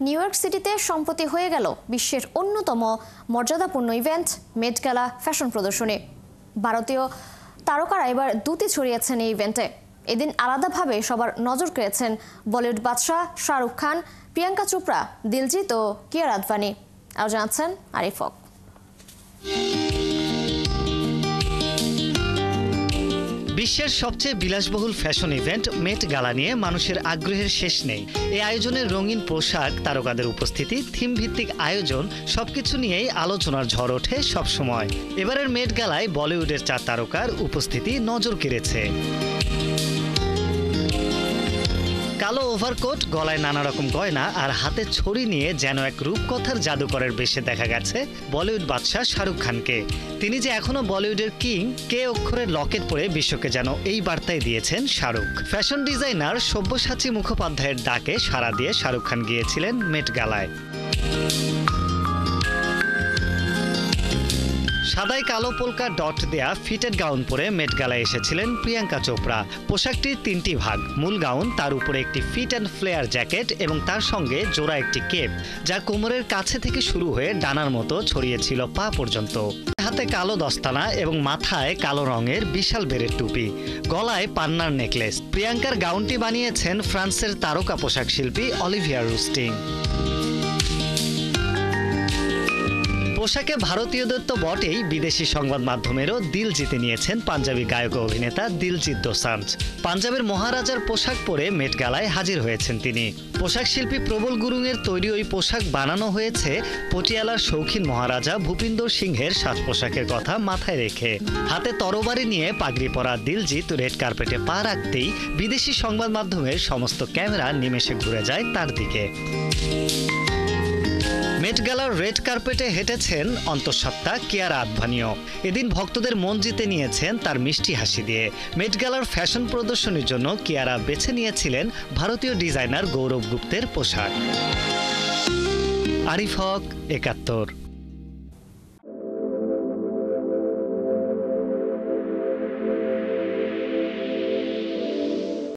New York সিটিতে সম্প্রতি হয়ে গেল বিশ্বের অন্যতম মর্যাদাপূর্ণ ইভেন্ট মেট গালা ফ্যাশন প্রদর্শনী। ভারতীয় তারকারা এবার দুটি ছড়িয়েছেন এই ইভেন্টে। এদিন আলাদাভাবে সবার নজর কেড়েছেন বলিউড বাদশাহ শাহরুখ খান, প্রিয়াঙ্কা চোপড়া, দিলজিৎ ও কিয়ারা আদভানি। আরও জানাচ্ছেন আরিফ হক। বিশ্বের সবচেয়ে বিলাসবহুল ফ্যাশন ইভেন্ট মেট গালা নিয়ে মানুষের আগ্রহের শেষ নেই। এই আয়োজনের রঙিন পোশাক, তারকাদের উপস্থিতি, থিম ভিত্তিক আয়োজন সবকিছু নিয়েই আলোচনার ঝড় ওঠে সবসময়। এবারের মেট গালায় বলিউডের 4 তারকার উপস্থিতি নজর কেড়েছে। কালো ওভারকোট, গলায় নানা রকম গয়না আর হাতে ছড়ি নিয়ে যেন এক রূপকথার জাদুকরের বেশে দেখা গেছে বলিউড বাদশাহ শাহরুখ খানকে। তিনি যে এখনো বলিউডের কিং, কে অক্ষরের লকেট পরে বিশ্বকে যেন এই বার্তাই দিয়েছেন শাহরুখ। ফ্যাশন ডিজাইনার সব্যসাচী মুখোপাধ্যায়ের ডাকে সাড়া দিয়ে শাহরুখ খান গিয়েছিলেন মেট গালায়। সাদায় কালো পোলকা ডট দেয়া ফিটেড গাউন পরে মেট গালায় এসেছিলেন প্রিয়াঙ্কা চোপড়া। পোশাকটির 3টি ভাগ, মূল গাউন, তার উপরে একটি ফিট অ্যান্ড ফ্লেয়ার জ্যাকেট এবং তার সঙ্গে জোড়া একটি কেপ, যা কোমরের কাছে থেকে শুরু হয়ে ডানার মতো ছড়িয়েছিল পা পর্যন্ত। হাতে কালো দস্তানা এবং মাথায় কালো রঙের বিশাল বেরের টুপি, গলায় পান্নার নেকলেস। প্রিয়াঙ্কার গাউনটি বানিয়েছেন ফ্রান্সের তারকা পোশাক শিল্পী অলিভিয়া রুস্টিং। পোশাকে ভারতীয়দের তো বটেই, বিদেশি সংবাদ মাধ্যমেরও দিল জিতে নিয়েছেন পাঞ্জাবি গায়ক ও অভিনেতা দিলজিৎ দোসাঞ্জ। পাঞ্জাবের মহারাজার পোশাক পরে মেট গালায় হাজির হয়েছেন তিনি। পোশাক শিল্পী প্রবল গুরুংয়ের তৈরি ওই পোশাক বানানো হয়েছে পটিয়ালার শৌখিন মহারাজা ভূপিন্দর সিংহের সাজ পোশাকের কথা মাথায় রেখে। হাতে তরবারি নিয়ে পাগড়ি পরা দিলজিৎ রেড কার্পেটে পা রাখতেই বিদেশি সংবাদ মাধ্যমের সমস্ত ক্যামেরা নিমেষে ঘুরে যায় তার দিকে। মেট গালার রেড কার্পেটে হেঁটেছেন অন্তঃসত্ত্বা কিয়ারা আদভানিও। এদিন ভক্তদের মন জিতে নিয়েছেন তার মিষ্টি হাসি দিয়ে। মেট গালার ফ্যাশন প্রদর্শনীর জন্য কিয়ারা বেছে নিয়েছিলেন ভারতীয় ডিজাইনার গৌরব গুপ্তের পোশাক। আরিফ হক, ৭১।